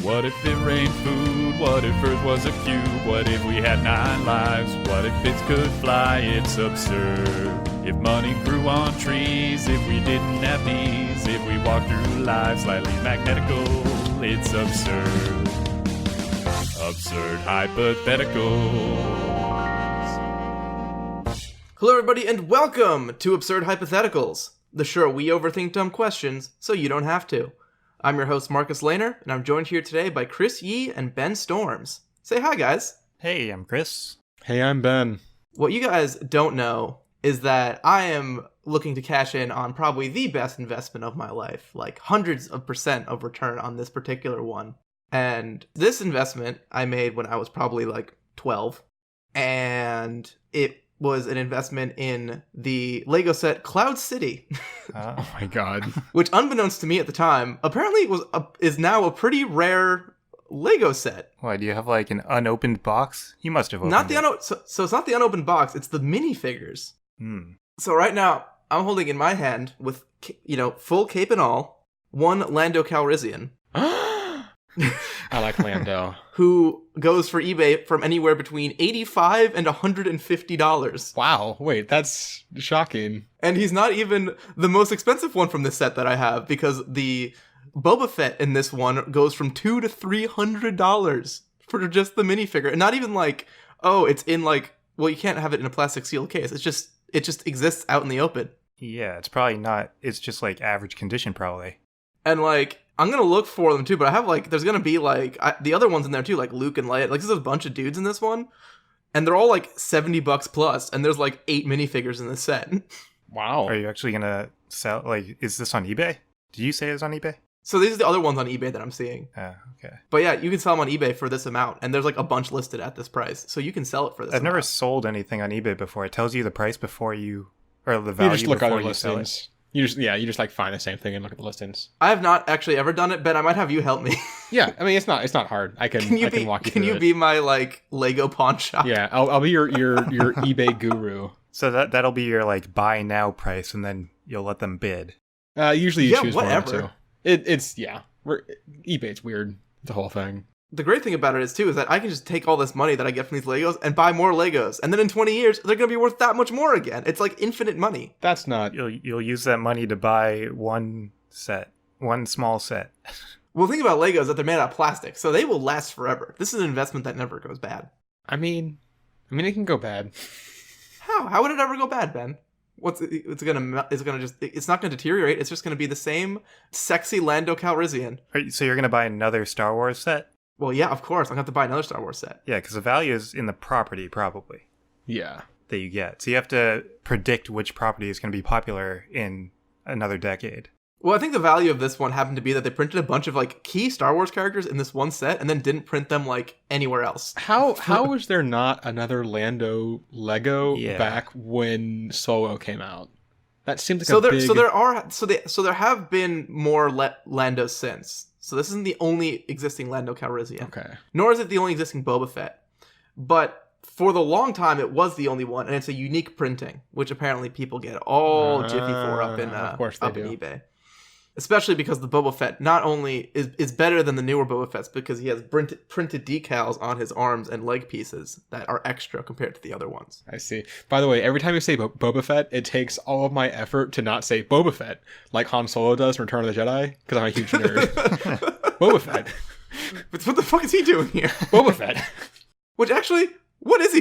What if it rained food? What if Earth was a cube? What if we had 9 lives? What if bits could fly? It's absurd. If money grew on trees, if we didn't have knees, if we walked through life slightly magnetical, it's absurd. Absurd Hypotheticals. Hello everybody and welcome to Absurd Hypotheticals, the show we overthink dumb questions so you don't have to. I'm your host Marcus Lehner, and I'm joined here today by Chris Yee and Ben Storms. Say hi, guys. Hey, I'm Chris. Hey, I'm Ben. What you guys don't know is that I am looking to cash in on probably the best investment of my life, like hundreds of % of return on this particular one. And this investment I made when I was probably like 12, and it was an investment in the Lego set Cloud City. Oh my god. Which, unbeknownst to me at the time, apparently is now a pretty rare Lego set. Why, do you have like an unopened box? You must have opened Not the it. So it's not the unopened box, it's the minifigures. So right now, I'm holding in my hand, with, full cape and all, one Lando Calrissian. I like Lando. Who goes for eBay from anywhere between $85 and $150. Wow, wait, that's shocking. And he's not even the most expensive one from this set that I have, because the Boba Fett in this one goes from $200 to $300 for just the minifigure. And not even like, oh, it's in like, well, you can't have it in a plastic sealed case. It just exists out in the open. Yeah, it's probably not. It's just like average condition, probably. And like, I'm going to look for them too, but I have like, there's going to be like, the other ones in there too, like Luke and Leia. Like, there's a bunch of dudes in this one, and they're all like $70 plus, and there's like 8 minifigures in this set. Wow. Are you actually going to sell, like, is this on eBay? Did you say it's on eBay? So these are the other ones on eBay that I'm seeing. Oh, okay. But yeah, you can sell them on eBay for this amount, and there's like a bunch listed at this price, so you can sell it for this I've never amount. sold anything on eBay before. It tells you the price before you, or the value You just look at before the you sell it. listings. You just like find the same thing and look at the listings. I have not actually ever done it, Ben. I might have you help me. Yeah, I mean it's not hard. I can walk you through it. Can you be my like Lego pawn shop? Yeah, I'll be your eBay guru. So that'll be your like buy now price, and then you'll let them bid. Usually you choose whatever. one or two. eBay's weird. The whole thing. The great thing about it is too is that I can just take all this money that I get from these Legos and buy more Legos, and then in 20 years they're gonna be worth that much more again. It's like infinite money. That's not. You'll use that money to buy one small set. Well, the thing about Legos is that they're made out of plastic, so they will last forever. This is an investment that never goes bad. I mean, it can go bad. How would it ever go bad, Ben? It's not gonna deteriorate. It's just gonna be the same sexy Lando Calrissian. So you're gonna buy another Star Wars set? Well, yeah, of course. I'm gonna have to buy another Star Wars set. Yeah, because the value is in the property, probably, Yeah. that you get. So you have to predict which property is going to be popular in another decade. Well, I think the value of this one happened to be that they printed a bunch of like key Star Wars characters in this one set, and then didn't print them like anywhere else. How is there not another Lando Lego Yeah. back when Solo came out? That seems like there have been more Landos since. So this isn't the only existing Lando Calrissian. Okay. Nor is it the only existing Boba Fett. But for the long time, it was the only one, and it's a unique printing, which apparently people get all jiffy for up in of course they do. in eBay. Especially because the Boba Fett not only is better than the newer Boba Fetts, because he has printed decals on his arms and leg pieces that are extra compared to the other ones. I see. By the way, every time you say Boba Fett, it takes all of my effort to not say Boba Fett, like Han Solo does in Return of the Jedi, because I'm a huge nerd. Boba Fett. But what the fuck is he doing here? Boba Fett. Which actually, what is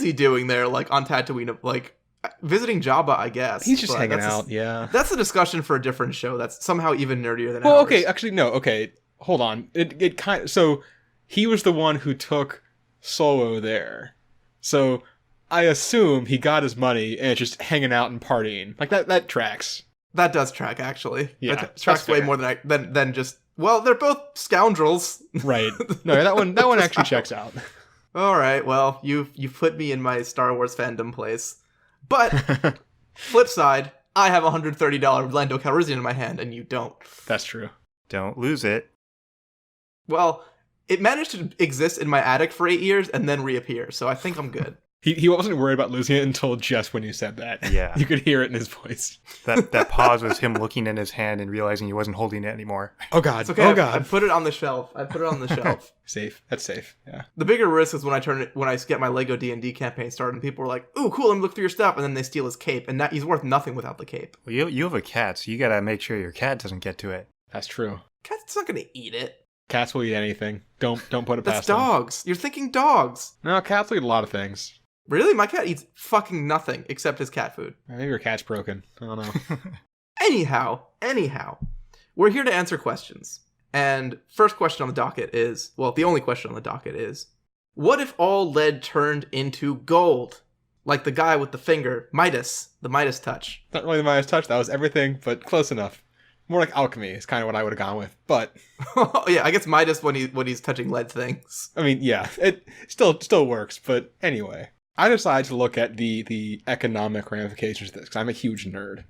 he doing there, like on Tatooine? Like visiting Jabba, I guess. He's just hanging out, yeah. That's a discussion for a different show. That's somehow even nerdier than Well, ours. okay, actually, no, okay. Hold on. It kind of, so he was the one who took Solo there. So I assume he got his money and it's just hanging out and partying. Like that tracks. That does track, actually. Yeah, that tracks way fair. more than just. Well, they're both scoundrels. Right. No, that one actually checks out. All right. Well, you put me in my Star Wars fandom place. But flip side, I have a $130 Lando Calrissian in my hand, and you don't. That's true. Don't lose it. Well, it managed to exist in my attic for 8 years and then reappear, so I think I'm good. He wasn't worried about losing it until just when you said that. Yeah. You could hear it in his voice. That pause was him looking in his hand and realizing he wasn't holding it anymore. Oh, God. It's okay. Oh, I God. put it on the shelf. Safe. That's safe. Yeah. The bigger risk is when I get my Lego D&D campaign started and people are like, "Ooh, cool, let me look through your stuff," and then they steal his cape, and he's worth nothing without the cape. Well, you have a cat, so you gotta make sure your cat doesn't get to it. That's true. Cat's not gonna eat it. Cats will eat anything. Don't put it That's past them. dogs. You're thinking dogs. No, cats will eat a lot of things. Really? My cat eats fucking nothing except his cat food. Maybe your cat's broken. I don't know. Anyhow, we're here to answer questions. And first question on the docket is, well, the only question on the docket is, what if all lead turned into gold? Like the guy with the finger, Midas, the Midas touch. Not really the Midas touch. That was everything, but close enough. More like alchemy is kind of what I would have gone with. But yeah, I guess Midas when he's touching lead things. I mean, yeah, it still works. But anyway, I decided to look at the economic ramifications of this because I'm a huge nerd.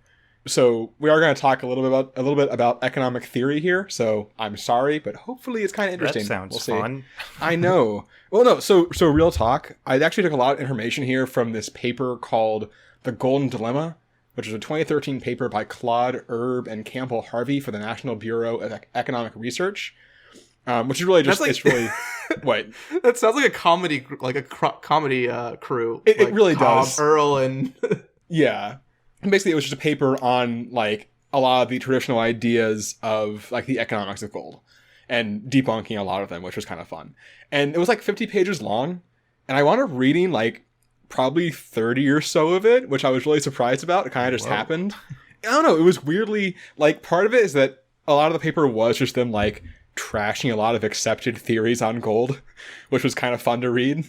So we are going to talk a little bit about economic theory here. So I'm sorry, but hopefully it's kind of interesting. That sounds We'll fun. I know. Well, no. So real talk. I actually took a lot of information here from this paper called "The Golden Dilemma," which is a 2013 paper by Claude Erb and Campbell Harvey for the National Bureau of Economic Research. Which is really just it's really what that sounds like a comedy crew. It really Cobb, does. Earl and yeah. And basically, it was just a paper on like a lot of the traditional ideas of like the economics of gold and debunking a lot of them, which was kind of fun. And it was like 50 pages long, and I wound up reading like probably 30 or so of it, which I was really surprised about. It kind of just happened. I don't know. It was weirdly like part of it is that a lot of the paper was just them like trashing a lot of accepted theories on gold, which was kind of fun to read.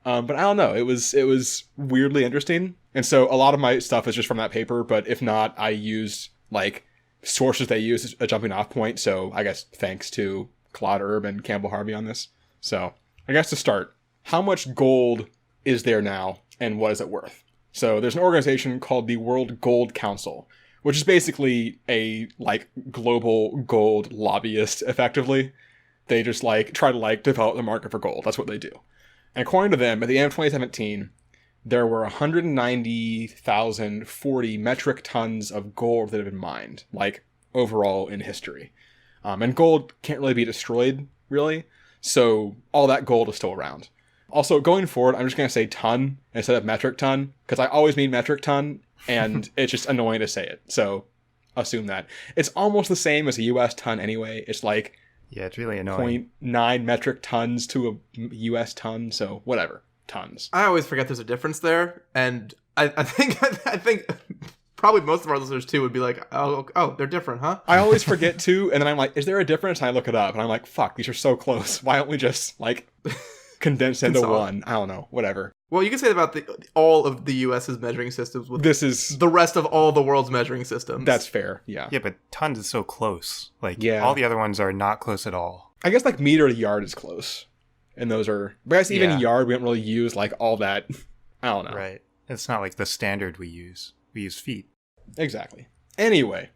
But I don't know. It was weirdly interesting. And so a lot of my stuff is just from that paper, but if not, I used like sources they use as a jumping off point. So I guess thanks to Claude Erb and Campbell Harvey on this. So I guess to start, how much gold is there now and what is it worth? So there's an organization called the World Gold Council, which is basically a like global gold lobbyist effectively. They just like try to like develop the market for gold. That's what they do. And according to them, at the end of 2017, there were 190,040 metric tons of gold that have been mined, like overall in history. And gold can't really be destroyed, really. So all that gold is still around. Also, going forward, I'm just going to say ton instead of metric ton, because I always mean metric ton, and it's just annoying to say it. So assume that. It's almost the same as a US ton anyway. It's like yeah, it's really annoying. 0.9 metric tons to a US ton, so whatever. Tons. I always forget there's a difference there, and I think probably most of our listeners too would be like, oh, they're different, huh? I always forget too, and then I'm like, is there a difference? And I look it up, and I'm like, fuck, these are so close. Why don't we just like condense into one? I don't know, whatever. Well, you can say that about all of the US's measuring systems with this is the rest of all the world's measuring systems. That's fair, yeah. Yeah, but tons is so close. Like, yeah. All the other ones are not close at all. I guess like meter to yard is close. And those are, but I guess even yard, we don't really use like all that. I don't know. Right. It's not like the standard we use. We use feet. Exactly. Anyway,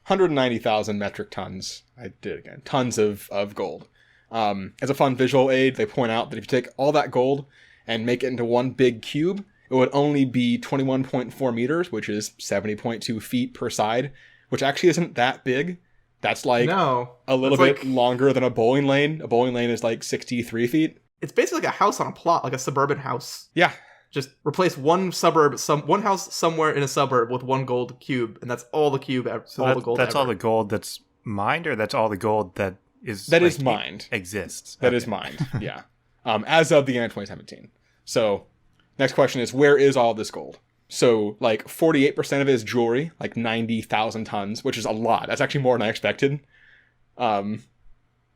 190,000 metric tons. I did it again. Tons of gold. As a fun visual aid, they point out that if you take all that gold and make it into one big cube, it would only be 21.4 meters, which is 70.2 feet per side, which actually isn't that big. That's like a little bit longer than a bowling lane. A bowling lane is like 63 feet. It's basically like a house on a plot, like a suburban house. Yeah. Just replace one house somewhere in a suburb with one gold cube, and that's all the cube. So all the gold that's mined, or that's all the gold that is mined exists. That is mined. Yeah. As of the end of 2017. So next question is, where is all this gold? So, like, 48% of it is jewelry, like 90,000 tons, which is a lot. That's actually more than I expected.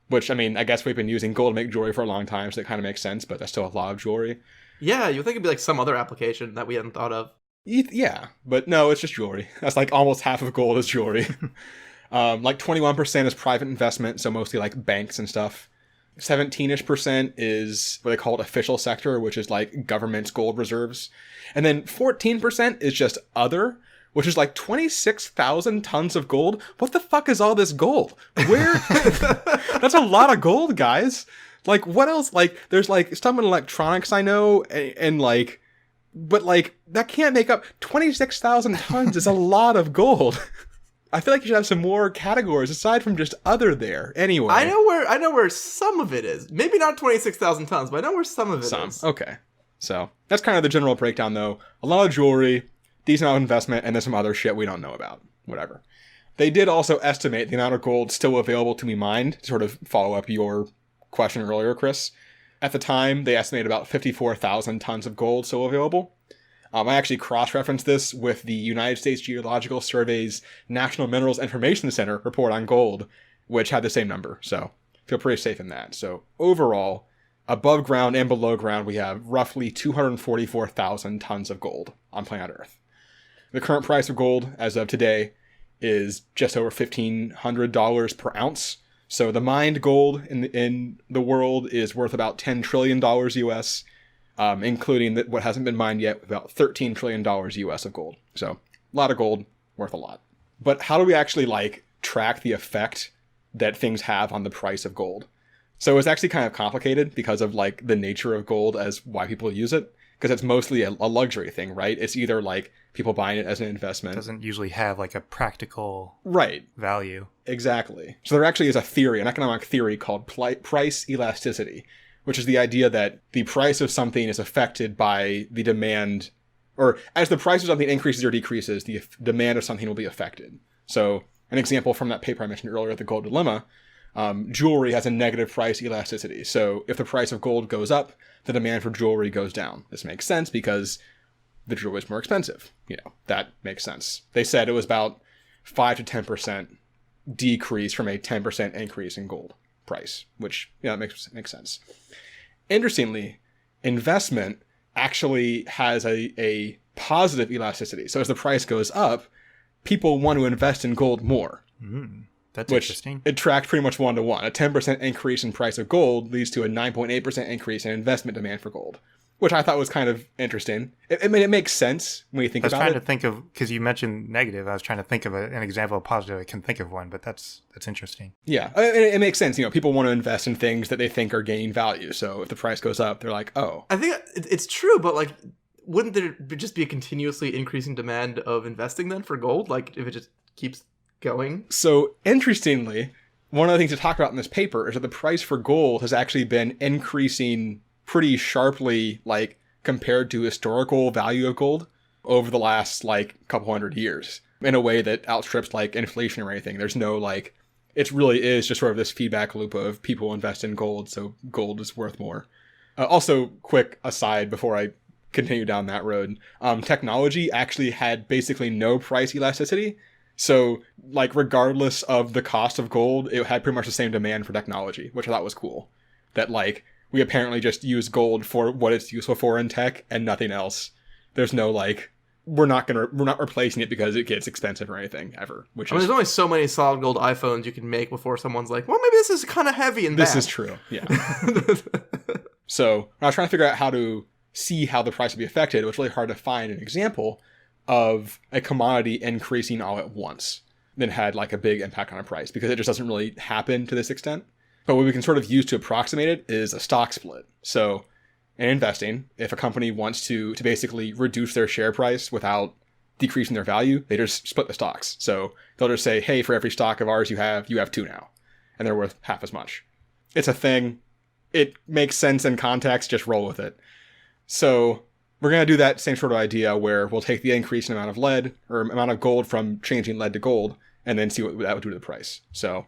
Which, I mean, I guess we've been using gold to make jewelry for a long time, so it kind of makes sense, but that's still a lot of jewelry. Yeah, you would think it'd be like some other application that we hadn't thought of. Yeah, but no, it's just jewelry. That's like almost half of gold is jewelry. Like 21% is private investment, so mostly like banks and stuff. 17-ish% is what they call it official sector, which is like government's gold reserves. And then 14% is just other, which is like 26,000 tons of gold. What the fuck is all this gold? Where? That's a lot of gold, guys. Like, what else? Like, there's like some in electronics I know, and like But like that can't make up 26,000 tons is a lot of gold. I feel like you should have some more categories aside from just other there. Anyway, I know where some of it is. Maybe not 26,000 tons, but I know where some of it is. Okay. So that's kind of the general breakdown, though. A lot of jewelry, decent amount of investment, and then some other shit we don't know about. Whatever. They did also estimate the amount of gold still available to be mined, to sort of follow up your question earlier, Chris. At the time, they estimated about 54,000 tons of gold still available. I actually cross-referenced this with the United States Geological Survey's National Minerals Information Center report on gold, which had the same number, so feel pretty safe in that. So overall, above ground and below ground, we have roughly 244,000 tons of gold on planet Earth. The current price of gold, as of today, is just over $1,500 per ounce. So the mined gold in the world is worth about $10 trillion US, including what hasn't been mined yet, about $13 trillion US of gold. So a lot of gold, worth a lot. But how do we actually track the effect that things have on the price of gold? So it's actually kind of complicated because of the nature of gold as why people use it. Because it's mostly a luxury thing, right? It's either people buying it as an investment. It doesn't usually have a practical value. Exactly. So there actually is a theory, an economic theory called price elasticity, which is the idea that the price of something is affected by the demand, or as the price of something increases or decreases, the demand of something will be affected. So an example from that paper I mentioned earlier, The Gold Dilemma, jewelry has a negative price elasticity. So if the price of gold goes up, the demand for jewelry goes down. This makes sense because the jewelry is more expensive. That makes sense. They said it was about 5 to 10% decrease from a 10% increase in gold price, which makes sense. Interestingly, investment actually has a positive elasticity. So as the price goes up, people want to invest in gold more. That's which interesting. It tracked pretty much 1-to-1. A 10% increase in price of gold leads to a 9.8% increase in investment demand for gold, which I thought was kind of interesting. It makes sense when you think about it. I was trying to think of, because you mentioned negative, I was trying to think of an example of positive. I can think of one, but that's interesting. Yeah, it makes sense. People want to invest in things that they think are gaining value. So if the price goes up, they're like, oh. I think it's true, but wouldn't there just be a continuously increasing demand of investing then for gold? If it just keeps going? So interestingly, one of the things to talk about in this paper is that the price for gold has actually been increasing pretty sharply, compared to historical value of gold over the last couple hundred years in a way that outstrips inflation or anything. There's no it really is just sort of this feedback loop of people invest in gold, so gold is worth more. Also, quick aside before I continue down that road, technology actually had basically no price elasticity. So, regardless of the cost of gold, it had pretty much the same demand for technology, which I thought was cool. That, we apparently just use gold for what it's useful for in tech and nothing else. There's no, we're not replacing it because it gets expensive or anything, ever. There's only so many solid gold iPhones you can make before someone's well, maybe this is kind of heavy and bad. This is true, yeah. So, when I was trying to figure out how to see how the price would be affected, it was really hard to find an example of a commodity increasing all at once that had a big impact on a price, because it just doesn't really happen to this extent. But what we can sort of use to approximate it is a stock split. So in investing, if a company wants to basically reduce their share price without decreasing their value, they just split the stocks. So they'll just say, hey, for every stock of ours you have 2 now, and they're worth half as much. It's a thing. It makes sense in context, just roll with it. So we're going to do that same sort of idea where we'll take the increase in amount of lead or amount of gold from changing lead to gold and then see what that would do to the price. So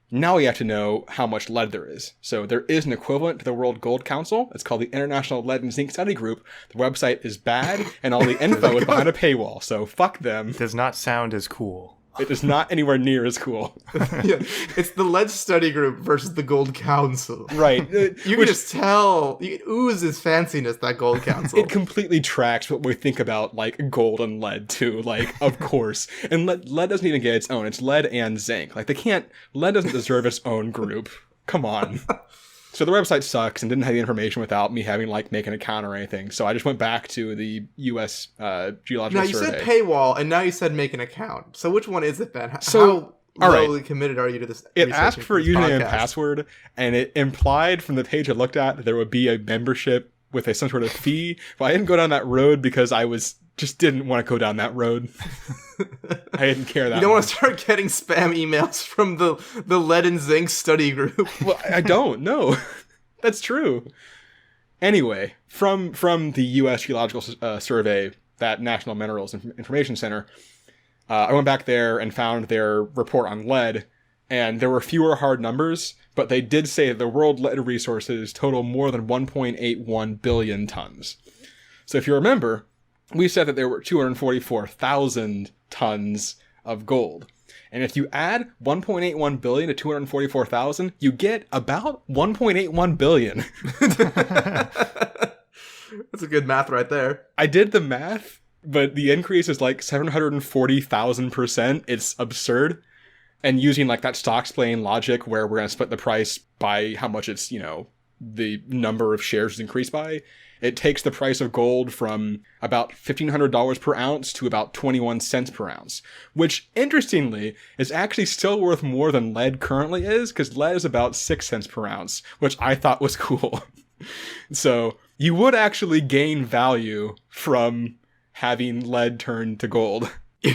now we have to know how much lead there is. So there is an equivalent to the World Gold Council. It's called the International Lead and Zinc Study Group. The website is bad and all the info is behind a paywall. So fuck them. It does not sound as cool. It is not anywhere near as cool. Yeah, it's the Lead Study Group versus the Gold Council. Right. You can just tell. You can ooze his fanciness, that Gold Council. It completely tracks what we think about, gold and lead, too. Of course. And lead doesn't even get its own. It's lead and zinc. Lead doesn't deserve its own group. Come on. So the website sucks and didn't have the information without me having, make an account or anything. So I just went back to the U.S. Geological Survey. Now, you said paywall, and now you said make an account. So which one is it, then? How lowly committed are you to this? It asked for a username and password, and it implied from the page I looked at that there would be a membership with some sort of fee. But I didn't go down that road because I just didn't want to go down that road. I didn't care that You don't want much. to start getting spam emails from the lead and zinc study group. Well, I don't. No, that's true. Anyway, from the U.S. Geological Survey, that National Minerals Information Center, I went back there and found their report on lead, and there were fewer hard numbers, but they did say that the world lead resources total more than 1.81 billion tons. So if you remember, we said that there were 244,000 tons of gold. And if you add 1.81 billion to 244,000, you get about 1.81 billion. That's a good math right there. I did the math, but the increase is like 740,000%. It's absurd. And using like that stocks playing logic where we're going to split the price by how much it's, the number of shares is increased by, it takes the price of gold from about $1,500 per ounce to about 21 cents per ounce, which interestingly is actually still worth more than lead currently is, because lead is about 6 cents per ounce, which I thought was cool. So you would actually gain value from having lead turn to gold.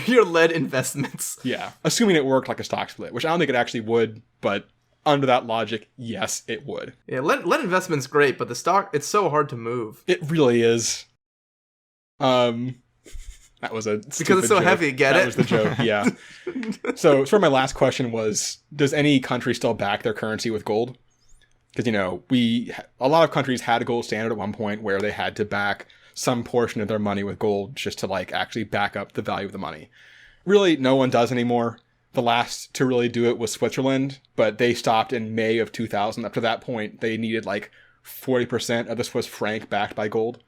Your lead investments. Yeah, assuming it worked like a stock split, which I don't think it actually would, but under that logic, yes, it would. Yeah, lead investment's great, but the stock, it's so hard to move. It really is. That was a Because it's so joke. heavy, get that it? was the joke, yeah. So sort of my last question was, does any country still back their currency with gold? Because, a lot of countries had a gold standard at one point where they had to back some portion of their money with gold just to actually back up the value of the money. Really, no one does anymore. The last to really do it was Switzerland, but they stopped in May of 2000. Up to that point, they needed 40% of the Swiss franc backed by gold.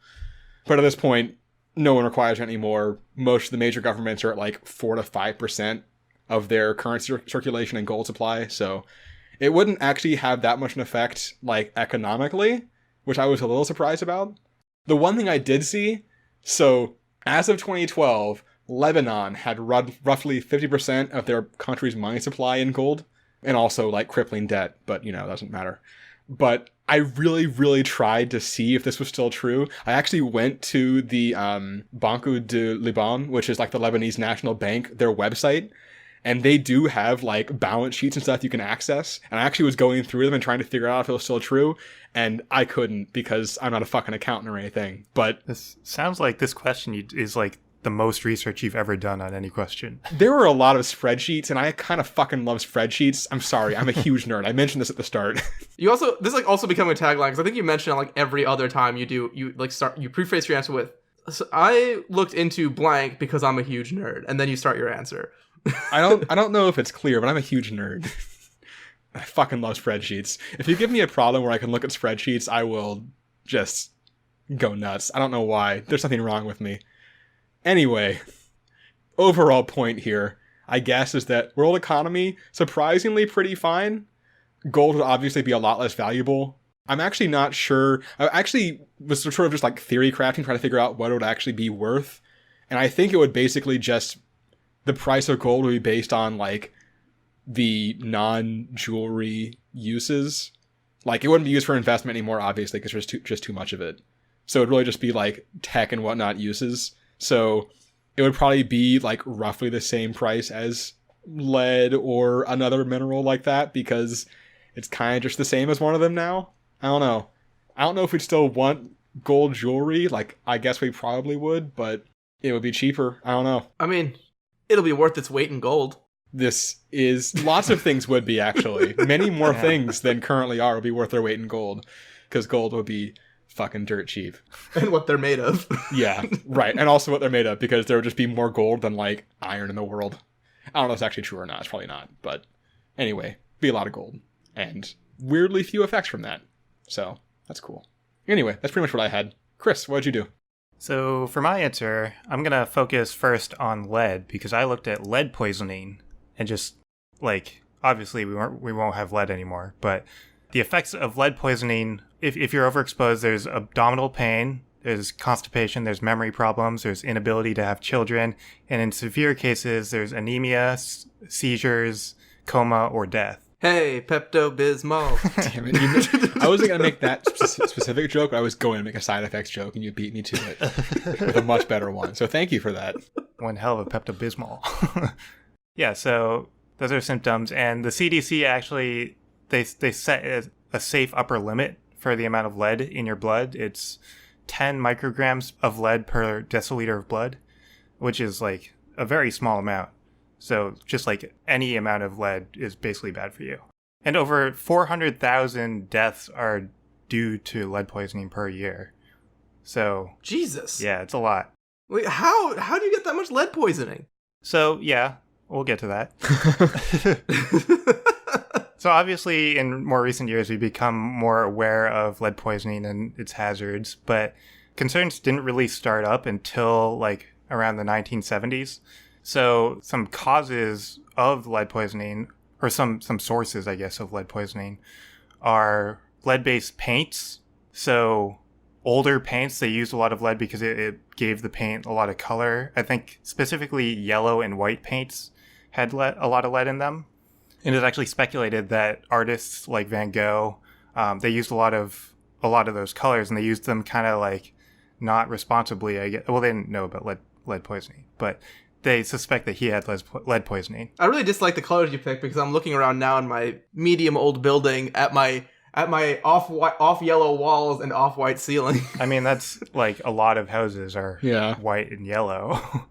But at this point, no one requires it anymore. Most of the major governments are at 4 to 5% of their currency circulation and gold supply. So it wouldn't actually have that much an effect, economically, which I was a little surprised about. The one thing I did see, so as of 2012, Lebanon had roughly 50% of their country's money supply in gold, and also crippling debt, but it doesn't matter. But I really, really tried to see if this was still true. I actually went to the Banque de Liban, which is the Lebanese National Bank, their website, and they do have balance sheets and stuff you can access. And I actually was going through them and trying to figure out if it was still true, and I couldn't because I'm not a fucking accountant or anything. But This sounds like this question is the most research you've ever done on any question. there were a lot of spreadsheets, and I kind of fucking love spreadsheets. I'm sorry, I'm a huge nerd. I mentioned this at the start. You also, this also becoming a tagline, because I think you mention it every other time you preface your answer with, so I looked into blank because I'm a huge nerd, and then you start your answer. I don't know if it's clear, but I'm a huge nerd. I fucking love spreadsheets. If you give me a problem where I can look at spreadsheets, I will just go nuts. I don't know why. There's something wrong with me. Anyway, overall point here, I guess, is that world economy, surprisingly pretty fine. Gold would obviously be a lot less valuable. I'm actually not sure. I actually was sort of just theory crafting, trying to figure out what it would actually be worth. And I think it would basically just, the price of gold would be based on the non-jewelry uses. It wouldn't be used for investment anymore, obviously, because there's just too much of it. So it'd really just be tech and whatnot uses. So it would probably be roughly the same price as lead or another mineral like that, because it's kind of just the same as one of them now. I don't know. I don't know if we'd still want gold jewelry. I guess we probably would, but it would be cheaper. I don't know. I mean, it'll be worth its weight in gold. This is, lots of things would be, actually. Many more things than currently are would be worth their weight in gold, because gold would be fucking dirt cheap. And what they're made of. Yeah, right. And also what they're made of, because there would just be more gold than iron in the world. I don't know if it's actually true or not. It's probably not. But anyway, be a lot of gold. And weirdly few effects from that. So that's cool. Anyway, that's pretty much what I had. Chris, what'd you do? So for my answer, I'm going to focus first on lead, because I looked at lead poisoning and just obviously we won't have lead anymore, but the effects of lead poisoning, if you're overexposed, there's abdominal pain, there's constipation, there's memory problems, there's inability to have children, and in severe cases, there's anemia, seizures, coma, or death. Hey, Pepto-Bismol. Damn it. I wasn't going to make that specific joke, but I was going to make a side effects joke, and you beat me to it with a much better one. So thank you for that. One hell of a Pepto-Bismol. Yeah, so those are symptoms. And the CDC actually, they set a safe upper limit for the amount of lead in your blood. It's 10 micrograms of lead per deciliter of blood, which is like a very small amount. So just like any amount of lead is basically bad for you. And over 400,000 deaths are due to lead poisoning per year. So Jesus. yeah, it's a lot. Wait, how do you get that much lead poisoning? So yeah, we'll get to that. So obviously in more recent years we've become more aware of lead poisoning and its hazards, but concerns didn't really start up until like around the 1970s. So some causes of lead poisoning, or some sources, I guess, of lead poisoning are lead-based paints. So older paints, they used a lot of lead because it gave the paint a lot of color. I think specifically yellow and white paints had a lot of lead in them. And it's actually speculated that artists like Van Gogh, they used a lot of those colors, and they used them kind of like not responsibly. I guess. Well, they didn't know about lead poisoning, but they suspect that he had lead poisoning. I really dislike the colors you picked because I'm looking around now in my medium old building at my off yellow walls and off white ceiling. I mean, that's like a lot of houses are Yeah. white and yellow,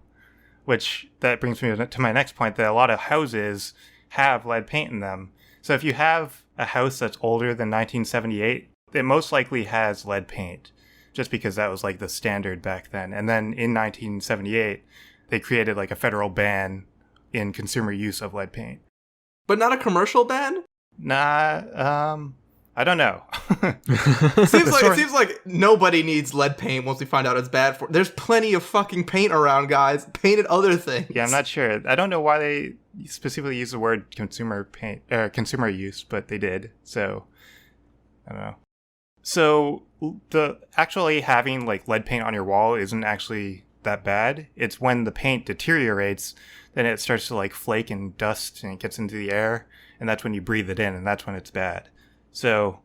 which that brings me to my next point, that a lot of houses have lead paint in them. So if you have a house that's older than 1978, it most likely has lead paint, just because that was like the standard back then. And then in 1978, they created like a federal ban in consumer use of lead paint. But not a commercial ban? Nah, I don't know. It seems like nobody needs lead paint once we find out it's bad for. There's plenty of fucking paint around, guys. Painted other things. Yeah, I'm not sure. I don't know why they specifically use the word consumer use, but they did. So I don't know. So the actually having like lead paint on your wall isn't actually that bad. It's when the paint deteriorates, then it starts to like flake and dust and it gets into the air, and that's when you breathe it in, and that's when it's bad. So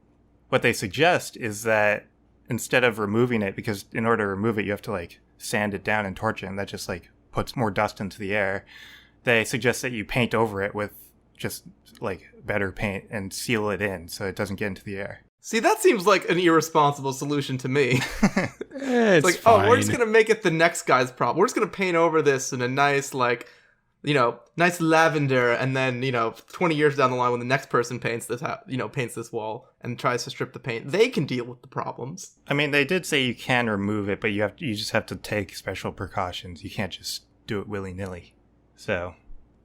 what they suggest is that instead of removing it, because in order to remove it you have to like sand it down and torch it, and that just like puts more dust into the air, they suggest that you paint over it with just like better paint and seal it in so it doesn't get into the air. See, that seems like an irresponsible solution to me. It's like, fine. oh, we're just going to make it the next guy's problem. We're just going to paint over this in a nice, like, nice lavender, and then, 20 years down the line when the next person paints this wall and tries to strip the paint, they can deal with the problems. I mean, they did say you can remove it, but you just have to take special precautions. You can't just do it willy-nilly. So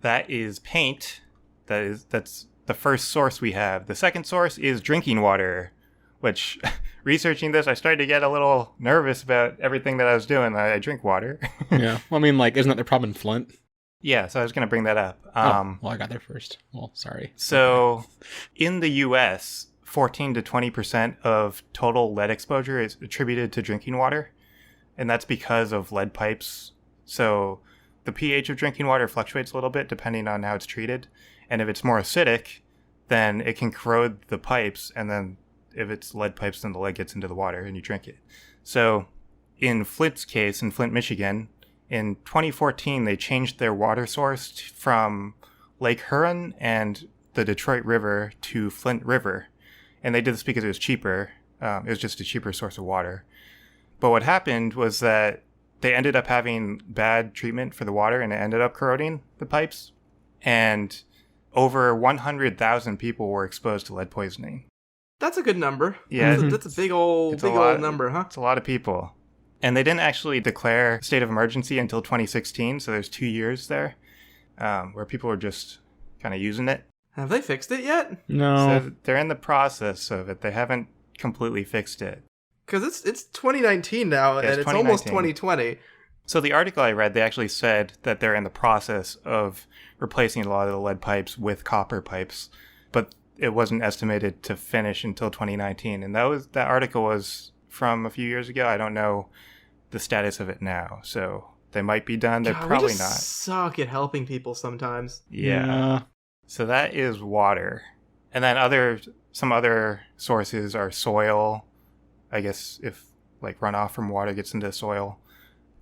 that is paint. That's the first source we have. The second source is drinking water, which, researching this, I started to get a little nervous about everything that I was doing. I drink water. Yeah. Well, I mean, like, isn't that the problem in Flint? Yeah, so I was going to bring that up. Well, I got there first. Well, sorry. So, in the U.S., 14 to 20% of total lead exposure is attributed to drinking water, and that's because of lead pipes. So, the pH of drinking water fluctuates a little bit depending on how it's treated, and if it's more acidic, then it can corrode the pipes, and then if it's lead pipes, then the lead gets into the water and you drink it. So, in Flint's case, in Flint, Michigan, in 2014, they changed their water source from Lake Huron and the Detroit River to Flint River. And they did this because it was cheaper. It was just a cheaper source of water. But what happened was that they ended up having bad treatment for the water, and it ended up corroding the pipes. And over 100,000 people were exposed to lead poisoning. That's a good number. Yeah. That's a big old number, huh? It's a lot of people. And they didn't actually declare state of emergency until 2016, so there's 2 years there where people were just kind of using it. Have they fixed it yet? No. So they're in the process of it. They haven't completely fixed it. Because it's 2019 now, Yeah, and it's almost 2020. So the article I read, they actually said that they're in the process of replacing a lot of the lead pipes with copper pipes, but it wasn't estimated to finish until 2019. And that article was from a few years ago. I don't know the status of it now. So they might be done. They're probably we just not. Suck at helping people sometimes. Yeah. So that is water. And then some other sources are soil, I guess, if like runoff from water gets into soil,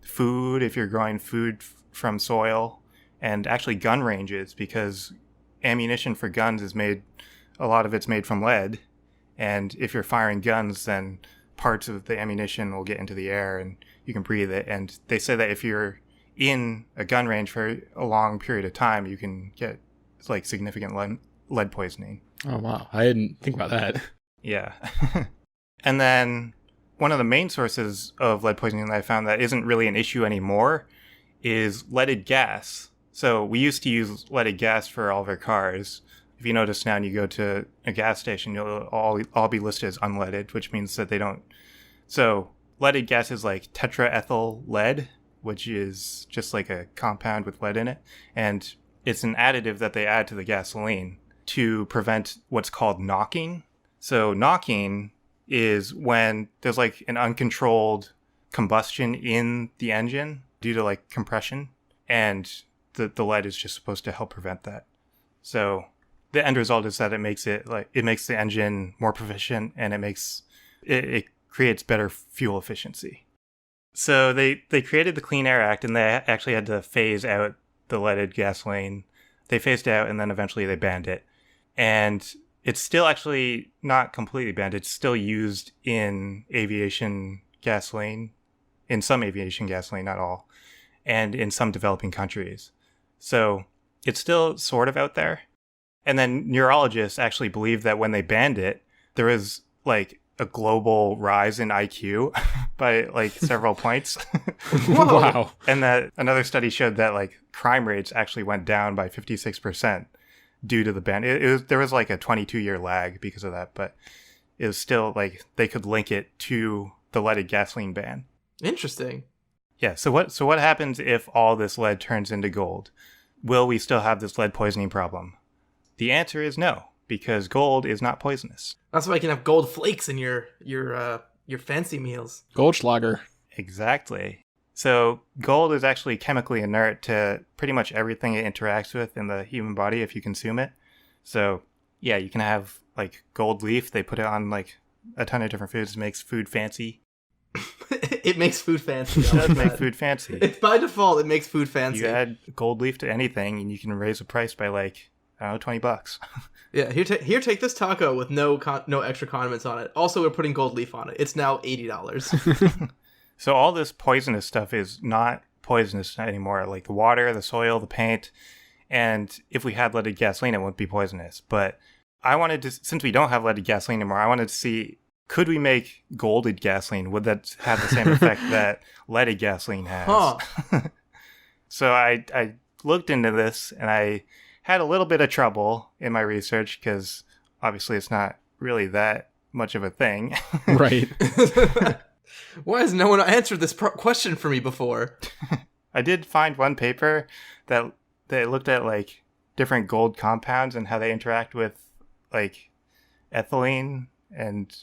food, if you're growing food from soil, and actually gun ranges, because ammunition for guns a lot of it's made from lead. And if you're firing guns, then parts of the ammunition will get into the air and you can breathe it. And they say that if you're in a gun range for a long period of time, you can get like significant lead poisoning. Oh, wow. I didn't think about that. Yeah. And then one of the main sources of lead poisoning that I found that isn't really an issue anymore is leaded gas. So we used to use leaded gas for all of our cars. If you notice now and you go to a gas station, you'll all be listed as unleaded, which means that they don't. So leaded gas is like tetraethyl lead, which is just like a compound with lead in it. And it's an additive that they add to the gasoline to prevent what's called knocking. So knocking is when there's like an uncontrolled combustion in the engine due to like compression, and the lead is just supposed to help prevent that. So the end result is that it makes the engine more proficient, and it creates better fuel efficiency. So they created the Clean Air Act, and they actually had to phase out the leaded gasoline. They phased it out, and then eventually they banned it. And it's still actually not completely banned. It's still used in aviation gasoline, in some aviation gasoline, not all, and in some developing countries. So it's still sort of out there. And then neurologists actually believe that when they banned it, there was like a global rise in IQ by like several points. Wow. And that another study showed that like crime rates actually went down by 56% due to the ban. There was like a 22-year lag because of that, but it was still like they could link it to the leaded gasoline ban. Interesting. Yeah. So what happens if all this lead turns into gold? Will we still have this lead poisoning problem? The answer is no, because gold is not poisonous. That's why you can have gold flakes in your fancy meals. Goldschlager. Exactly. So gold is actually chemically inert to pretty much everything it interacts with in the human body if you consume it. So yeah, you can have like gold leaf. They put it on like a ton of different foods. It makes food fancy. It makes food fancy. It does make food fancy. It's by default, it makes food fancy. You add gold leaf to anything and you can raise the price by like, I don't know, $20. Yeah, here, take this taco with no extra condiments on it. Also, we're putting gold leaf on it. It's now $80. So all this poisonous stuff is not poisonous anymore. Like the water, the soil, the paint. And if we had leaded gasoline, it wouldn't be poisonous. But I wanted to, since we don't have leaded gasoline anymore, I wanted to see, could we make golded gasoline? Would that have the same effect that leaded gasoline has? Huh. So I looked into this, and I had a little bit of trouble in my research because obviously it's not really that much of a thing. Right. Why has no one answered this question for me before? I did find one paper that looked at like different gold compounds and how they interact with like ethylene, and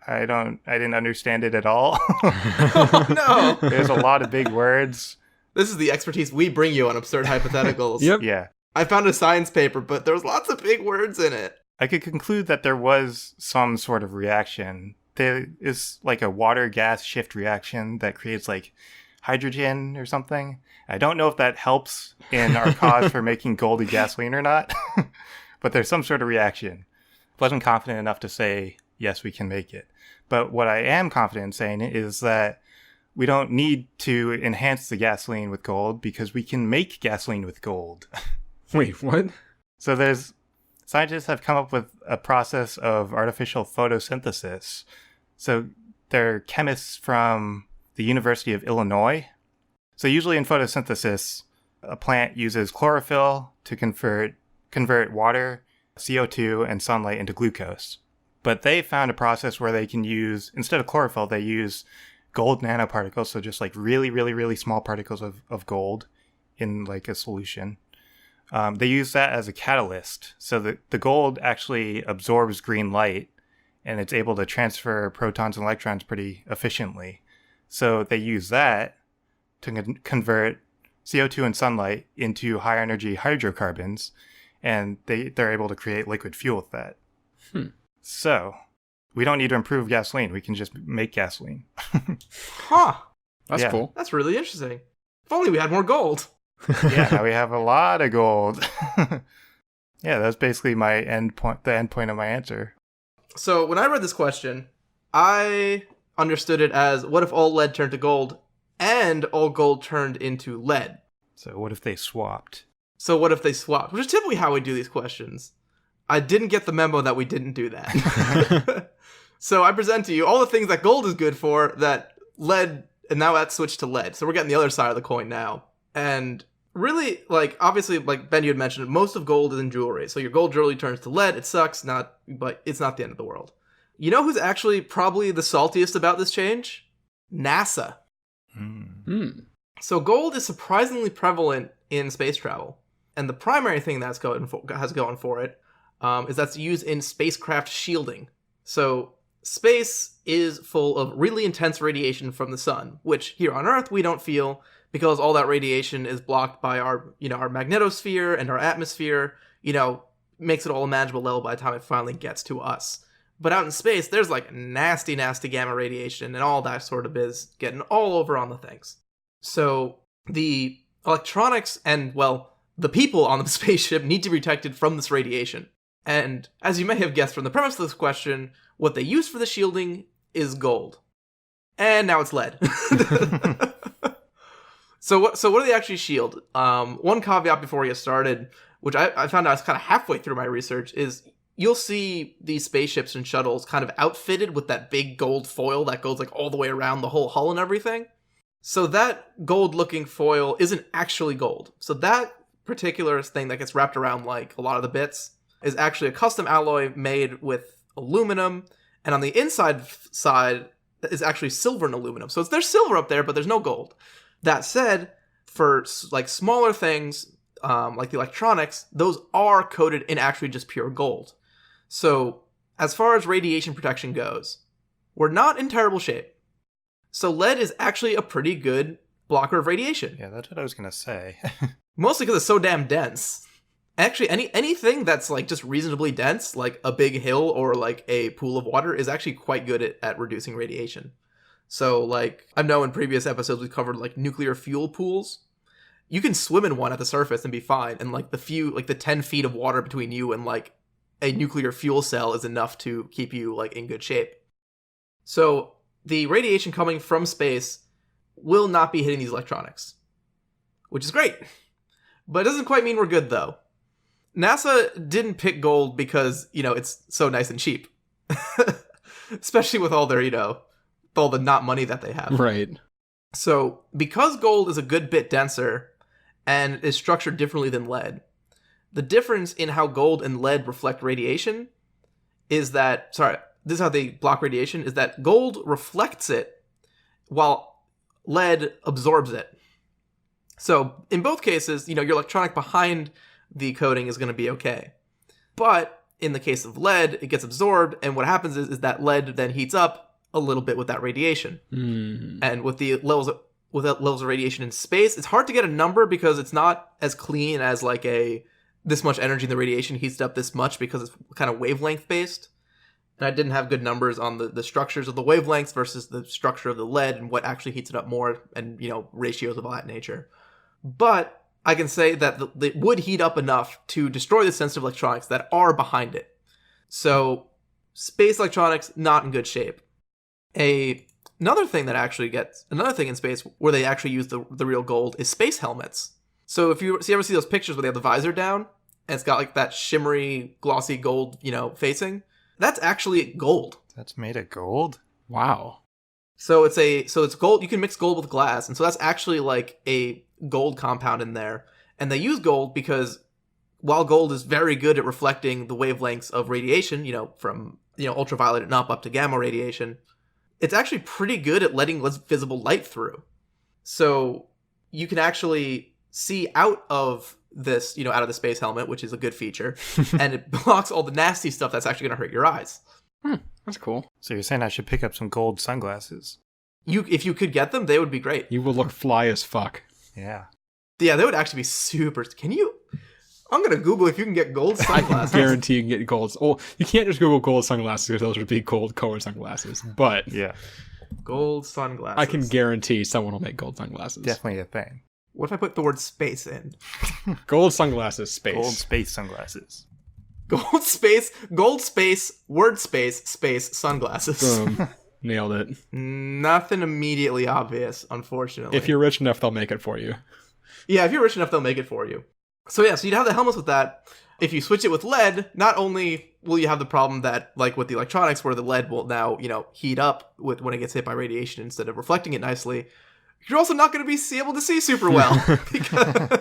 I didn't understand it at all. Oh, no. There's a lot of big words. This is the expertise we bring you on Absurd Hypotheticals. Yep. Yeah. I found a science paper, but there was lots of big words in it. I could conclude that there was some sort of reaction. There is like a water gas shift reaction that creates like hydrogen or something. I don't know if that helps in our cause for making golded gasoline or not, but there's some sort of reaction. Wasn't confident enough to say, yes, we can make it. But what I am confident in saying is that we don't need to enhance the gasoline with gold because we can make gasoline with gold. Wait, what? So scientists have come up with a process of artificial photosynthesis. So they're chemists from the University of Illinois. So usually in photosynthesis, a plant uses chlorophyll to convert water, CO2, and sunlight into glucose. But they found a process where they can use, instead of chlorophyll, they use gold nanoparticles, so just like really, really, really small particles of gold in like a solution. They use that as a catalyst, so that the gold actually absorbs green light, and it's able to transfer protons and electrons pretty efficiently. So they use that to convert CO2 and sunlight into high energy hydrocarbons, and they're able to create liquid fuel with that. So, we don't need to improve gasoline. We can just make gasoline. Huh. That's Yeah. cool. That's really interesting. If only we had more gold. Yeah, now we have a lot of gold. Yeah, that's basically my end point. The end point of my answer. So when I read this question, I understood it as, what if all lead turned to gold and all gold turned into lead? So, what if they swapped? So what if they swapped? Which is typically how we do these questions. I didn't get the memo that we didn't do that. So I present to you all the things that gold is good for that lead, and now that's switched to lead. So we're getting the other side of the coin now. And really, like, obviously, like Ben, you had mentioned, most of gold is in jewelry. So your gold jewelry turns to lead. It sucks, but it's not the end of the world. You know who's actually probably the saltiest about this change? NASA. So gold is surprisingly prevalent in space travel. And the primary thing that's going for it is that's used in spacecraft shielding. So space is full of really intense radiation from the sun, which here on Earth we don't feel because all that radiation is blocked by our magnetosphere and our atmosphere, makes it all a manageable level by the time it finally gets to us. But out in space, there's like nasty, nasty gamma radiation and all that sort of biz getting all over on the things. So the electronics and, well, the people on the spaceship need to be protected from this radiation. And as you may have guessed from the premise of this question, what they use for the shielding is gold. And now it's lead. So what do they actually shield? One caveat before we get started, which I found out kind of halfway through my research, is you'll see these spaceships and shuttles kind of outfitted with that big gold foil that goes like all the way around the whole hull and everything. So that gold-looking foil isn't actually gold. So that particular thing that gets wrapped around like a lot of the bits is actually a custom alloy made with aluminum, and on the inside side is actually silver and aluminum. So there's silver up there, but there's no gold. That said, for like smaller things, like the electronics, those are coated in actually just pure gold. So as far as radiation protection goes, we're not in terrible shape. So lead is actually a pretty good blocker of radiation. Yeah, that's what I was going to say. Mostly because it's so damn dense. Actually, anything that's like just reasonably dense, like a big hill or like a pool of water, is actually quite good at reducing radiation. So like, I know in previous episodes we've covered like nuclear fuel pools. You can swim in one at the surface and be fine, and like the 10 feet of water between you and like a nuclear fuel cell is enough to keep you like in good shape. So the radiation coming from space will not be hitting these electronics, which is great. But it doesn't quite mean we're good, though. NASA didn't pick gold because, it's so nice and cheap. Especially with all their, all the not money that they have. Right. So, because gold is a good bit denser and is structured differently than lead, the difference in how gold and lead reflect radiation is that, this is how they block radiation, is that gold reflects it while lead absorbs it. So in both cases, your electronic behind the coating is going to be okay. But in the case of lead, it gets absorbed, and what happens is that lead then heats up a little bit with that radiation. And with the levels of radiation in space, it's hard to get a number because it's not as clean as like this much energy in the radiation heats up this much, because it's kind of wavelength based. And I didn't have good numbers on the structures of the wavelengths versus the structure of the lead and what actually heats it up more, and ratios of all that nature. But I can say that it would heat up enough to destroy the sensitive electronics that are behind it. So space electronics, not in good shape. Another thing in space where they actually use the real gold is space helmets. So if you ever see those pictures where they have the visor down and it's got like that shimmery, glossy gold, facing, that's actually gold. That's made of gold? Wow. So it's gold. You can mix gold with glass, and so that's actually like a gold compound in there. And they use gold because while gold is very good at reflecting the wavelengths of radiation, from ultraviolet and up to gamma radiation, it's actually pretty good at letting less visible light through. So you can actually see out of this, out of the space helmet, which is a good feature, and it blocks all the nasty stuff that's actually going to hurt your eyes. That's cool. So you're saying I should pick up some gold sunglasses? If you could get them, they would be great. You will look fly as fuck. Yeah. Yeah, they would actually be super. I'm gonna Google if you can get gold I sunglasses. can guarantee you can get gold. Well, you can't just Google gold sunglasses because those would be gold colored sunglasses. But Yeah, Gold sunglasses. I can guarantee someone will make gold sunglasses. definitely a thing. What if I put the word space in? Gold sunglasses, space. Gold space sunglasses. Gold space, word space, sunglasses. Boom. Nailed it. Nothing immediately obvious, unfortunately. If you're rich enough, they'll make it for you. Yeah, if you're rich enough, they'll make it for you. So yeah, so you'd have the helmets with that. If you switch it with lead, not only will you have the problem that, like with the electronics, where the lead will now, heat up when it gets hit by radiation instead of reflecting it nicely, you're also not going to be able to see super well because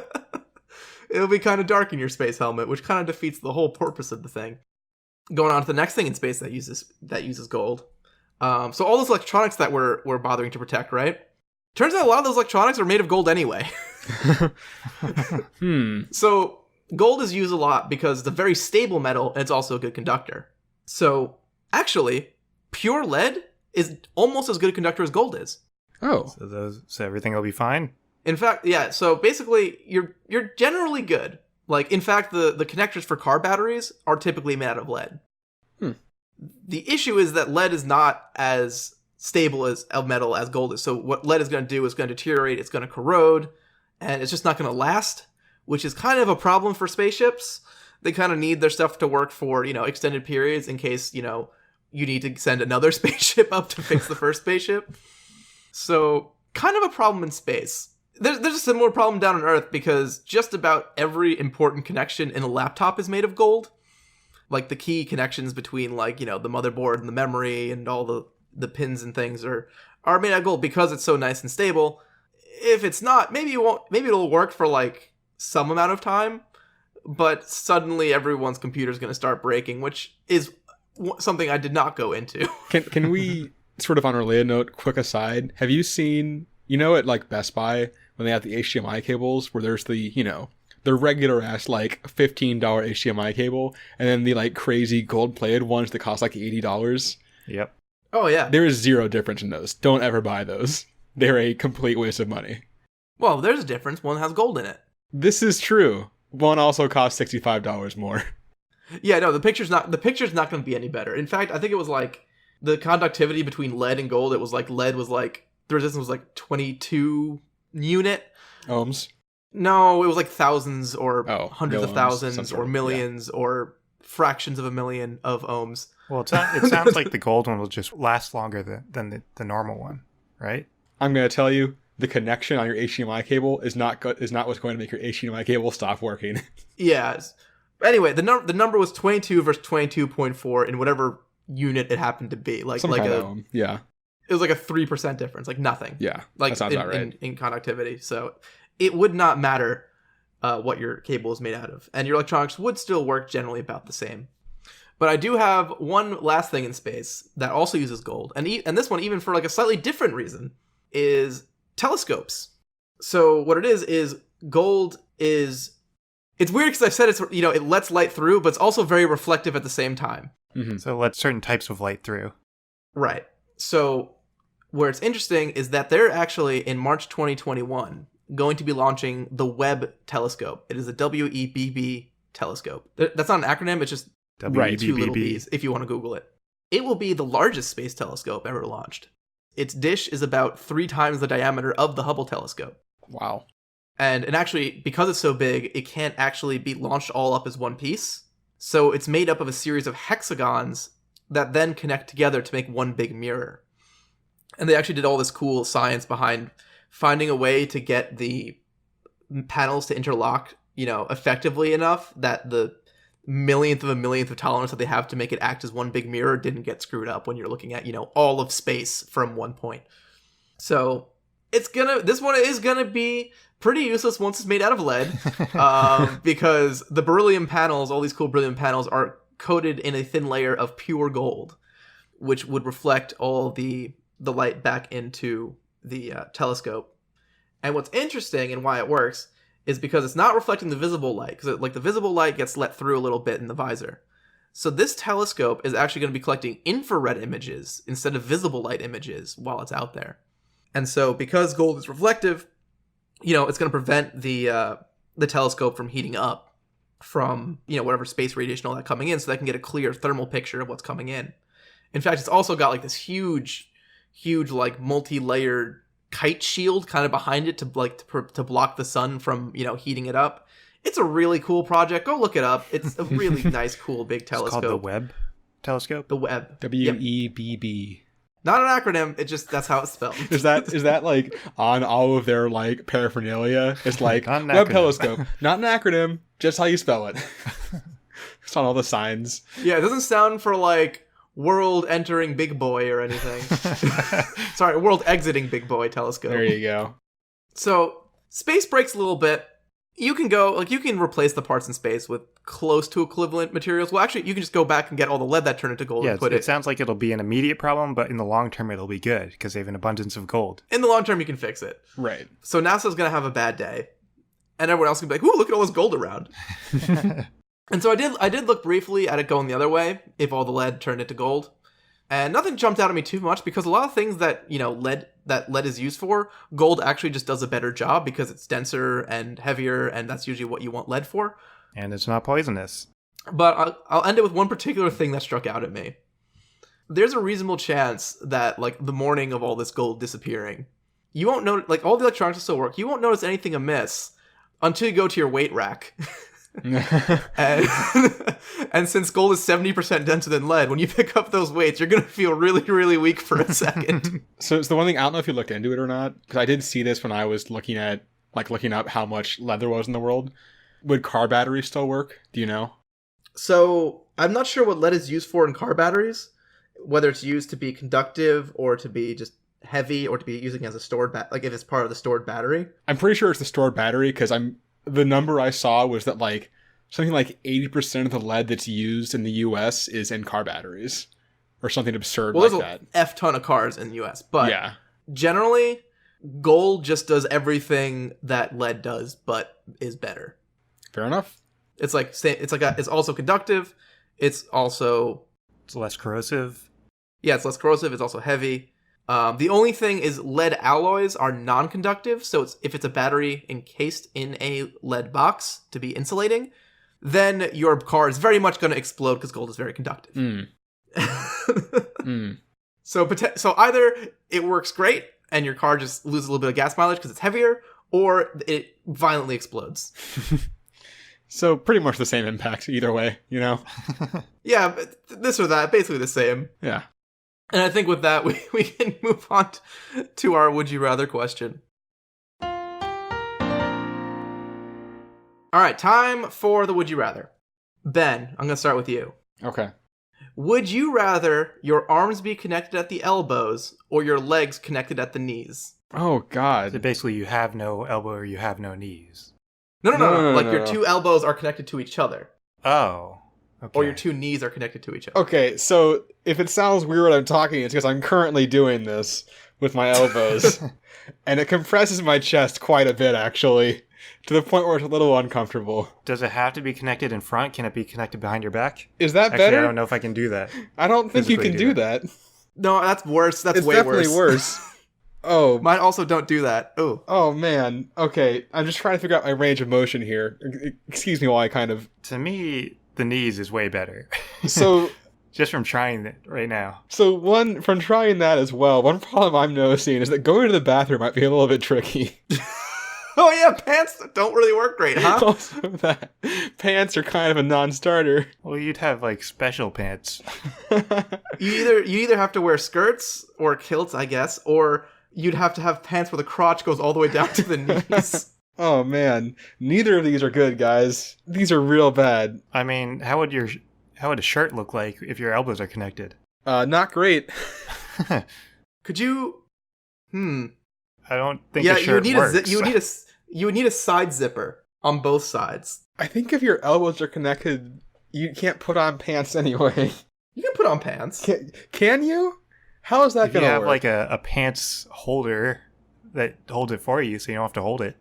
it'll be kind of dark in your space helmet, which kind of defeats the whole purpose of the thing. Going on to the next thing in space that uses gold. So all those electronics that we're bothering to protect, right? Turns out a lot of those electronics are made of gold anyway. So gold is used a lot because it's a very stable metal and it's also a good conductor. So actually, pure lead is almost as good a conductor as gold is. Oh. So everything will be fine. In fact, yeah. So basically, you're generally good. Like, in fact, the connectors for car batteries are typically made out of lead. The issue is that lead is not as stable as a metal as gold is. So what lead is going to do is going to deteriorate, it's going to corrode, and it's just not going to last, which is kind of a problem for spaceships. They kind of need their stuff to work for, extended periods in case, you need to send another spaceship up to fix the first spaceship. So kind of a problem in space. There's a similar problem down on Earth because just about every important connection in a laptop is made of gold. Like the key connections between the motherboard and the memory and all the pins and things are made out of gold because it's so nice and stable. If it's not, maybe it'll work for some amount of time, but suddenly everyone's computer is going to start breaking, which is something I did not go into. Can we, sort of on a related note, quick aside, have you seen, at Best Buy, when they have the HDMI cables, where there's the regular ass $15 HDMI cable, and then the crazy gold plated ones that cost $80? Yep. Oh yeah. There is zero difference in those. Don't ever buy those. They're a complete waste of money. Well, there's a difference. One has gold in it. This is true. One also costs $65 more. Yeah, no, the picture's not going to be any better. In fact, I think it was the conductivity between lead and gold. It was lead was the resistance was 22 unit Ohms. No, it was thousands or hundreds of ohms, thousands or millions or fractions of a million of ohms. Well, it sounds like the gold one will just last longer than the normal one, right? I'm going to tell you, the connection on your HDMI cable is not what's going to make your HDMI cable stop working. Yeah. Anyway, the number was 22 versus 22.4 in whatever unit it happened to be. Some kind of ohm. Yeah. It was a 3% difference, nothing. Yeah. That sounds about right. In conductivity. So it would not matter what your cable is made out of. And your electronics would still work generally about the same. But I do have one last thing in space that also uses gold. And this one, even for a slightly different reason, is telescopes. So what it is gold is... It's weird because I said it lets light through, but it's also very reflective at the same time. Mm-hmm. So it lets certain types of light through. Right. So where it's interesting is that they're actually, in March 2021, going to be launching the Webb telescope. It is a WEBB telescope. That's not an acronym, it's just two little B's if you want to Google it. It will be the largest space telescope ever launched. Its dish is about 3 times the diameter of the Hubble telescope. Wow. And actually, because it's so big, it can't actually be launched all up as one piece. So it's made up of a series of hexagons that then connect together to make one big mirror. And they actually did all this cool science behind finding a way to get the panels to interlock, effectively enough that the millionth of tolerance that they have to make it act as one big mirror didn't get screwed up when you're looking at, all of space from one point. So this one is gonna be pretty useless once it's made out of lead, because the beryllium panels, all these cool beryllium panels, are coated in a thin layer of pure gold, which would reflect all the light back into the telescope. And what's interesting and why it works is because it's not reflecting the visible light, because the visible light gets let through a little bit in the visor. So this telescope is actually going to be collecting infrared images instead of visible light images while it's out there. And so because gold is reflective, it's going to prevent the telescope from heating up. from, whatever space radiation, all that coming in, so they can get a clear thermal picture of what's coming in. In fact, it's also got like this huge, like multi-layered kite shield kind of behind it to block the sun from, heating it up. It's a really cool project. Go look it up. It's a really nice, cool, big telescope. It's called the Webb telescope? The Webb. WEBB. Not an acronym. That's how it's spelled. Is that like on all of their like paraphernalia? It's like Not an Webb acronym. telescope. Not an acronym, just how you spell it. It's on all the signs. Yeah, it doesn't sound for like world entering big boy or anything. Sorry, world exiting big boy telescope. There you go. So space breaks a little bit. You can replace the parts in space with close to equivalent materials. Well, actually, you can just go back and get all the lead that turned into gold Yeah, and put it sounds like it'll be an immediate problem, but in the long term, it'll be good because they have an abundance of gold. In the long term, you can fix it. Right. So NASA's going to have a bad day. And everyone else can be like, ooh, look at all this gold around. And so I did look briefly at it going the other way, if all the lead turned into gold. And nothing jumped out at me too much because a lot of things that, lead is used for, gold actually just does a better job because it's denser and heavier, and that's usually what you want lead for. And it's not poisonous. But I'll end it with one particular thing that struck out at me. There's a reasonable chance that, like, the morning of all this gold disappearing, you won't know, like, all the electronics will still work. You won't notice anything amiss until you go to your weight rack. And since gold is 70% denser than lead, when you pick up those weights, you're going to feel really, really weak for a second. So it's the one thing, I don't know if you looked into it or not, because I did see this when I was looking up how much lead there was in the world. Would car batteries still work? Do you know? So I'm not sure what lead is used for in car batteries, whether it's used to be conductive or to be just heavy or to be using as a stored like if it's part of the stored battery. I'm pretty sure it's the stored battery because the number I saw was that like something like 80% of the lead that's used in the US is in car batteries or something absurd like that. There's a F ton of cars in the US, but yeah. Generally gold just does everything that lead does, but is better. Fair enough. It's like it's also conductive. It's less corrosive. Yeah, it's less corrosive. It's also heavy. The only thing is lead alloys are non-conductive. So if it's a battery encased in a lead box to be insulating, then your car is very much going to explode because gold is very conductive. So either it works great and your car just loses a little bit of gas mileage because it's heavier, or it violently explodes. So pretty much the same impact either way, you know? Yeah, but this or that, basically the same. Yeah. And I think with that, we can move on to our Would You Rather question. All right, time for the Would You Rather. Ben, I'm going to start with you. Okay. Would you rather your arms be connected at the elbows or your legs connected at the knees? Oh, God. So basically, you have no elbow or you have no knees. No. Like no, your no. two elbows are connected to each other. Oh. Okay. Or your two knees are connected to each other. Okay, so if it sounds weird when I'm talking, it's because I'm currently doing this with my elbows. And it compresses my chest quite a bit, actually, to the point where it's a little uncomfortable. Does it have to be connected in front? Can it be connected behind your back? Is that Actually, better? I don't know if I can do that. I don't think you physically can do do that. No, that's worse. That's It's way definitely worse. Oh. Mine also don't do that. Oh. Oh, man. Okay, I'm just trying to figure out my range of motion here. Excuse me while I kind of... To me, the knees is way better. So... Just from trying it right now. So from trying that as well, one problem I'm noticing is that going to the bathroom might be a little bit tricky. Oh yeah, pants don't really work great, huh? Also that pants are kind of a non-starter. Well, you'd have like special pants. You either have to wear skirts or kilts, I guess, or you'd have to have pants where the crotch goes all the way down to the knees. Oh man, neither of these are good, guys. These are real bad. I mean, how would a shirt look like if your elbows are connected? Not great. Could you? I don't think Yeah, a shirt works. you would need a side zipper on both sides. I think if your elbows are connected, you can't put on pants anyway. You can put on pants. Can you? How is that If you going to have work? like a pants holder that holds it for you, so you don't have to hold it.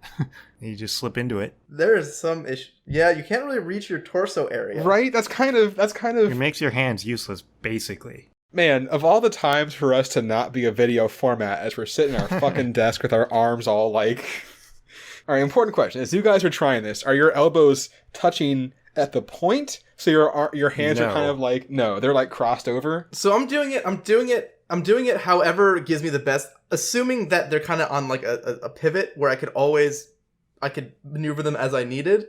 You just slip into it. There is some issue. Yeah, you can't really reach your torso area. Right? That's kind of... It makes your hands useless, basically. Man, of all the times for us to not be a video format as we're sitting at our fucking desk with our arms all like... Alright, important question. As you guys are trying this, are your elbows touching at the point, so your hands are No. kind of like they're like crossed over. So I'm doing it however gives me the best, assuming that they're kind of on like a pivot where I could maneuver them as I needed.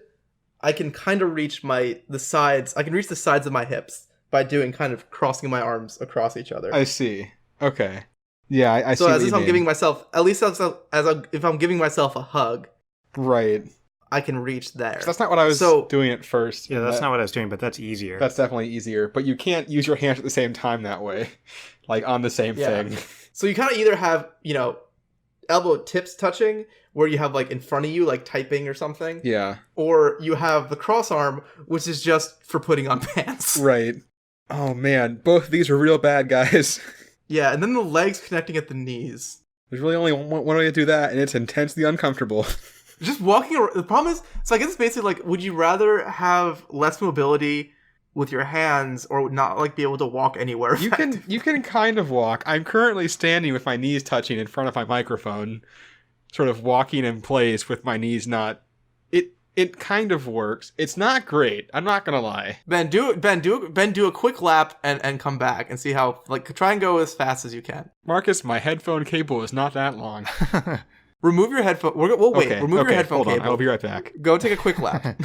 I can kind of reach the sides of my hips by doing kind of crossing my arms across each other. I see. Okay. Yeah, I see. So what as you if I'm mean. giving myself, at least if I'm giving myself a hug, Right. I can reach there. So that's not what I was doing at first. Yeah, that's not what I was doing, but that's easier. That's definitely easier. But you can't use your hands at the same time that way, like on the same thing. So you kind of either have, elbow tips touching, where you have like in front of you, like typing or something. Yeah. Or you have the cross arm, which is just for putting on pants. Right. Oh man, both of these are real bad, guys. Yeah, and then the legs connecting at the knees. There's really only one way to do that, and it's intensely uncomfortable. Just walking around. The problem is, so I guess it's basically like, would you rather have less mobility with your hands or not like be able to walk anywhere? You can kind of walk. I'm currently standing with my knees touching in front of my microphone, sort of walking in place with my knees not. It kind of works. It's not great. I'm not gonna lie. Ben, do a quick lap and come back and see how, like, try and go as fast as you can. Marcus, my headphone cable is not that long. Remove your headphone. We'll wait. Okay, Remove your headphone hold on. cable. I'll be right back. Go take a quick lap.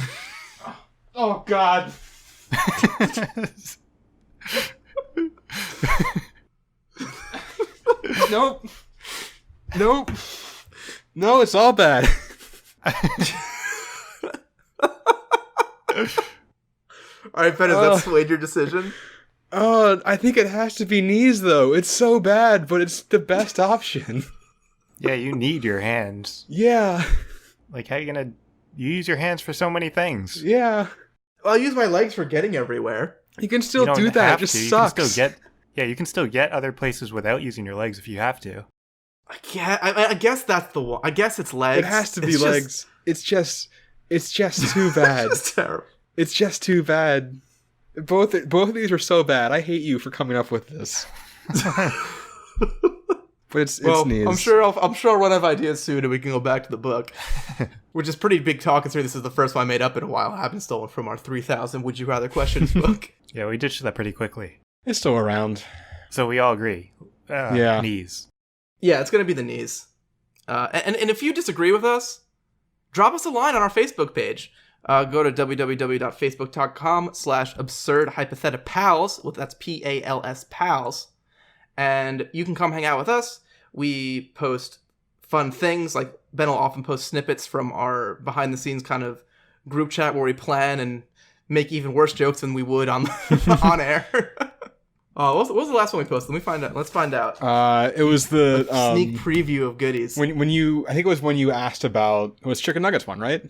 Oh God. Nope. No, it's all bad. All right, Ben, has that swayed your decision? Oh, I think it has to be knees, though. It's so bad, but it's the best option. Yeah, you need your hands. Yeah. Like, how are you gonna... You use your hands for so many things. Yeah. Well, I use my legs for getting everywhere. You can You still don't do that. It have just to. sucks. You can still get... Yeah, you can still get other places without using your legs if you have to. I guess that's the one. I guess it's legs. It has to be It's legs. It's just too bad. It's just terrible. It's just too bad. Both of these are so bad. I hate you for coming up with this. But it's knees. I'm sure I'll run out of ideas soon, and we can go back to the book, which is pretty big talk considering this is the first one I made up in a while. I haven't stolen from our 3,000 Would You Rather questions book. Yeah, we ditched that pretty quickly. It's still around. So we all agree. Yeah. Knees. Yeah, it's gonna be the knees. And if you disagree with us, drop us a line on our Facebook page. Go to www.facebook.com/absurdhypotheticals. Well, that's PALS pals, and you can come hang out with us. We post fun things, like Ben will often post snippets from our behind-the-scenes kind of group chat where we plan and make even worse jokes than we would on on air. What was the last one we posted? Let me find out. Let's find out. It was the Sneak preview of goodies. when you I think it was when you asked about it was chicken nuggets one, right?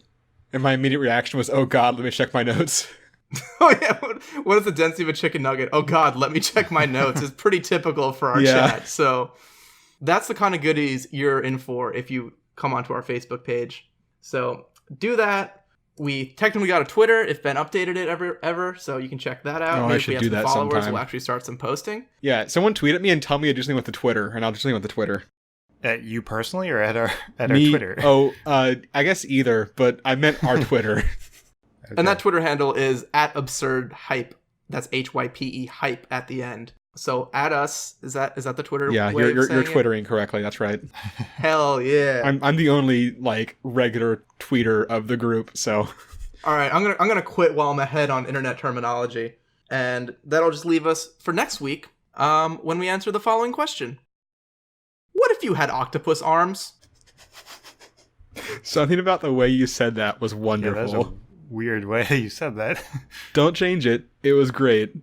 And my immediate reaction was, "Oh God, let me check my notes." Oh yeah, what is the density of a chicken nugget? Oh God, let me check my notes. It's pretty typical for our chat. So that's the kind of goodies you're in for if you come onto our Facebook page. So do that. We technically got a Twitter if Ben updated it ever, so you can check that out. Oh, Maybe I if should we have do some that followers, sometime. we'll actually start some posting. Yeah, someone tweet at me and tell me to do something with the Twitter, and I'll do something with the Twitter. At you personally or at our Me- Twitter? Oh, I guess either, but I meant our Twitter. And that Twitter handle is @absurdhype. That's HYPE hype at the end. So add us. Is that the Twitter? Yeah, way of you're saying it? twittering correctly. That's right. Hell yeah! I'm the only like regular tweeter of the group, so. All right, I'm gonna quit while I'm ahead on internet terminology, and that'll just leave us for next week. When we answer the following question: what if you had octopus arms? Something about the way you said that was Yeah, wonderful. that's a weird way you said that. Don't change it. It was great.